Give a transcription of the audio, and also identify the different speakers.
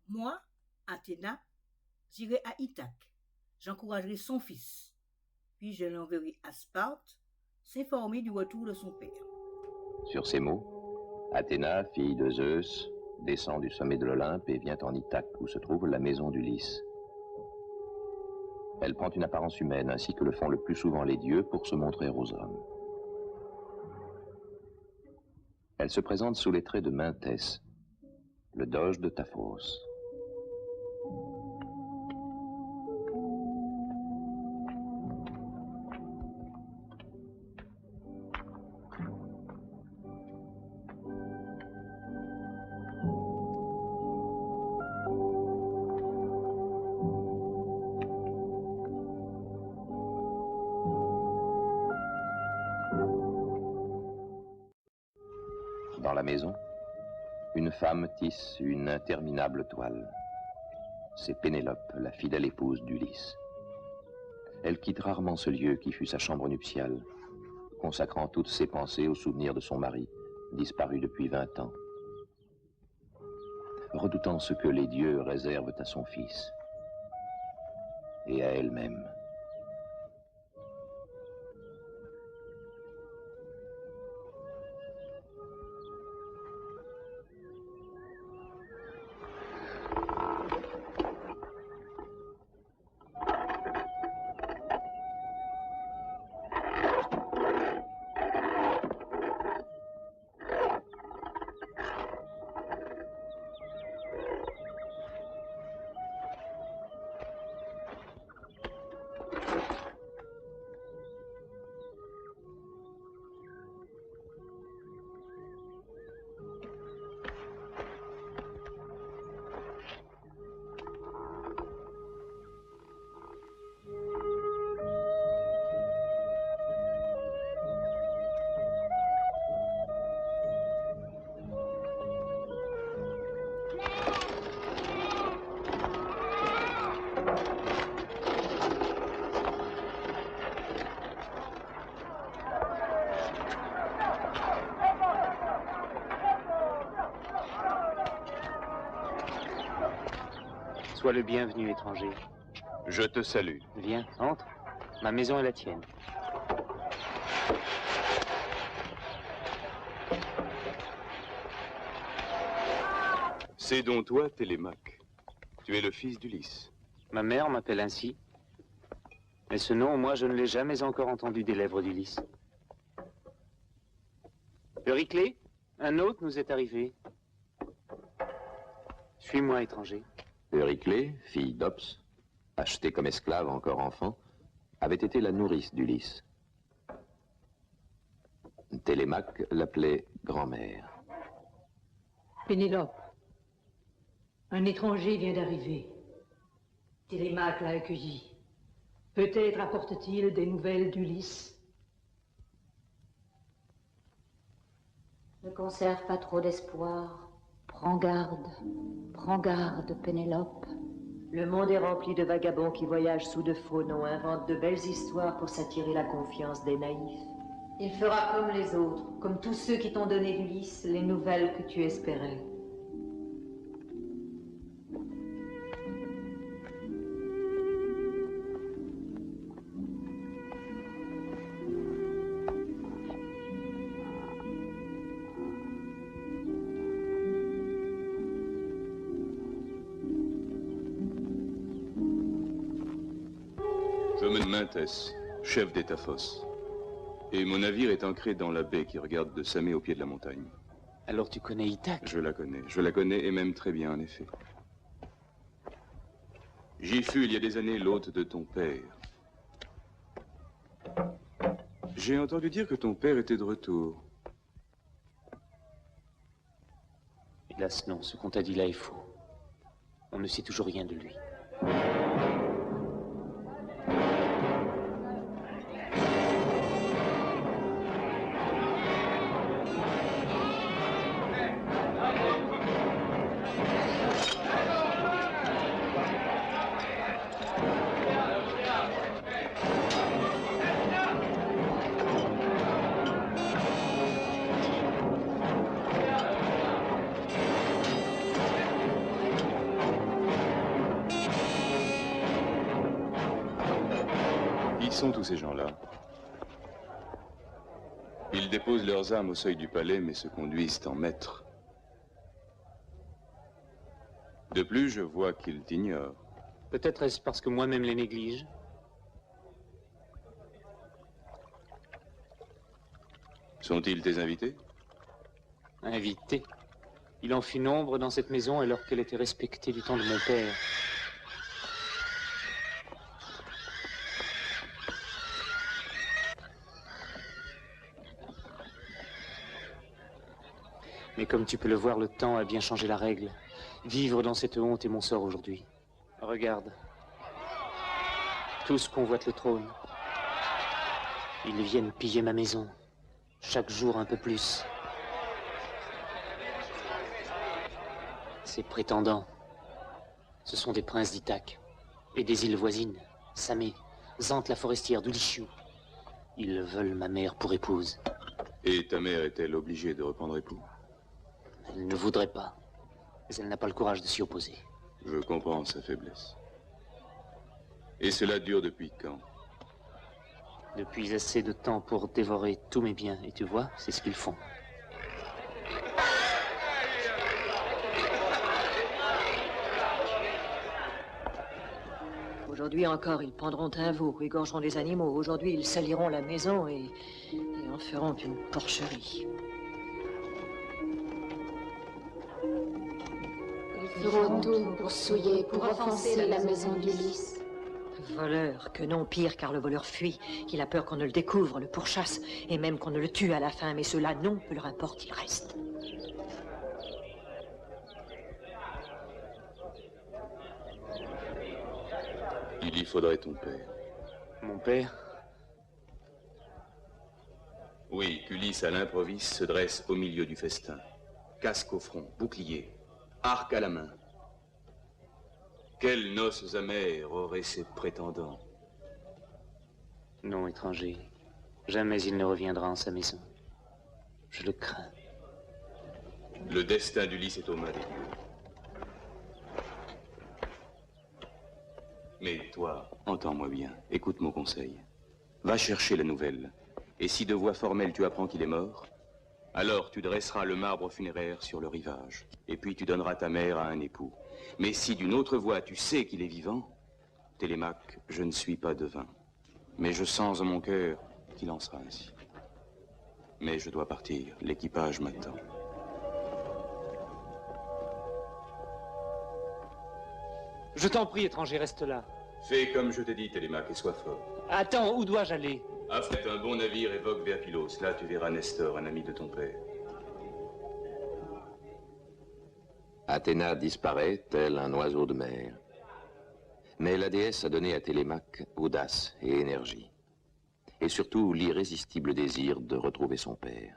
Speaker 1: Moi, Athéna, j'irai à Ithaque. J'encouragerai son fils. Puis je l'enverrai à Sparte, s'informer du retour de son père.
Speaker 2: Sur ces mots, Athéna, fille de Zeus, descend du sommet de l'Olympe et vient en Ithaque, où se trouve la maison d'Ulysse. Elle prend une apparence humaine, ainsi que le font le plus souvent les dieux, pour se montrer aux hommes. Elle se présente sous les traits de Mintès, le doge de Taphos. Dans la maison, une femme tisse une interminable toile. C'est Pénélope, la fidèle épouse d'Ulysse. Elle quitte rarement ce lieu qui fut sa chambre nuptiale, consacrant toutes ses pensées au souvenir de son mari, disparu depuis 20 ans. Redoutant ce que les dieux réservent à son fils et à elle-même.
Speaker 3: Sois le bienvenu, étranger.
Speaker 4: Je te salue.
Speaker 3: Viens, entre. Ma maison est la tienne.
Speaker 4: C'est donc toi, Télémaque. Tu es le fils d'Ulysse.
Speaker 3: Ma mère m'appelle ainsi. Mais ce nom, moi, je ne l'ai jamais encore entendu des lèvres d'Ulysse. Euryclée, un hôte nous est arrivé. Suis-moi, étranger.
Speaker 2: Euryclée, fille d'Ops, achetée comme esclave encore enfant, avait été la nourrice d'Ulysse. Télémaque l'appelait grand-mère.
Speaker 5: Pénélope, un étranger vient d'arriver. Télémaque l'a accueilli. Peut-être apporte-t-il des nouvelles d'Ulysse.
Speaker 6: Ne conserve pas trop d'espoir. Prends garde, Pénélope.
Speaker 7: Le monde est rempli de vagabonds qui voyagent sous de faux noms, inventent de belles histoires pour s'attirer la confiance des naïfs. Il fera comme les autres, comme tous ceux qui t'ont donné d'Ulysse les nouvelles que tu espérais.
Speaker 4: Je me nomme Mintès, chef des Taphos. Et mon navire est ancré dans la baie qui regarde de Samé au pied de la montagne.
Speaker 3: Alors tu connais Ithaque?
Speaker 4: Je la connais et même très bien en effet. J'y fus il y a des années l'hôte de ton père. J'ai entendu dire que ton père était de retour.
Speaker 3: Hélas non, ce qu'on t'a dit là est faux. On ne sait toujours rien de lui.
Speaker 4: sont tous ces gens-là? Ils déposent leurs armes au seuil du palais, mais se conduisent en maîtres. De plus, je vois qu'ils t'ignorent.
Speaker 3: Peut-être est-ce parce que moi-même les néglige.
Speaker 4: Sont-ils tes invités?
Speaker 3: Invités. Il en fut nombre dans cette maison alors qu'elle était respectée du temps de mon père. Mais comme tu peux le voir, le temps a bien changé la règle. Vivre dans cette honte est mon sort aujourd'hui. Regarde. Tous convoitent le trône. Ils viennent piller ma maison. Chaque jour un peu plus. Ces prétendants, ce sont des princes d'Ithaque et des îles voisines, Samé, Zante la forestière d'Ulishiu. Ils veulent ma mère pour épouse.
Speaker 4: Et ta mère est-elle obligée de reprendre époux?
Speaker 3: Elle ne voudrait pas, mais elle n'a pas le courage de s'y opposer.
Speaker 4: Je comprends sa faiblesse. Et cela dure depuis quand?
Speaker 3: Depuis assez de temps pour dévorer tous mes biens, et tu vois, c'est ce qu'ils font.
Speaker 7: Aujourd'hui encore, ils prendront un veau, égorgeront des animaux. Aujourd'hui, ils saliront la maison et en feront une porcherie.
Speaker 6: Ils feront tout pour souiller, pour offenser la maison d'Ulysse.
Speaker 7: Voleur, que non, pire, car le voleur fuit, qu'il a peur qu'on ne le découvre, le pourchasse, et même qu'on ne le tue à la fin, mais cela, non, peu leur importe, il reste.
Speaker 4: Il y faudrait ton père.
Speaker 3: Mon père?
Speaker 4: Oui, qu'Ulysse à l'improviste se dresse au milieu du festin. Casque au front, bouclier, arc à la main. Quelles noces amères auraient ses prétendants?
Speaker 3: Non, étranger. Jamais il ne reviendra en sa maison. Je le crains.
Speaker 4: Le destin d'Ulysse est aux mains des dieux. Mais toi, entends-moi bien, écoute mon conseil. Va chercher la nouvelle. Et si de voix formelle tu apprends qu'il est mort, alors tu dresseras le marbre funéraire sur le rivage. Et puis tu donneras ta mère à un époux. Mais si d'une autre voix tu sais qu'il est vivant, Télémaque, je ne suis pas devin. Mais je sens en mon cœur qu'il en sera ainsi. Mais je dois partir, l'équipage m'attend.
Speaker 3: Je t'en prie, étranger, reste là.
Speaker 4: Fais comme je te dis, Télémaque, et sois fort.
Speaker 3: Attends, où dois-je aller?
Speaker 4: Affrète un bon navire et vogue vers Pylos. Là, tu verras Nestor, un ami de ton père.
Speaker 2: Athéna disparaît, tel un oiseau de mer. Mais la déesse a donné à Télémaque audace et énergie. Et surtout l'irrésistible désir de retrouver son père.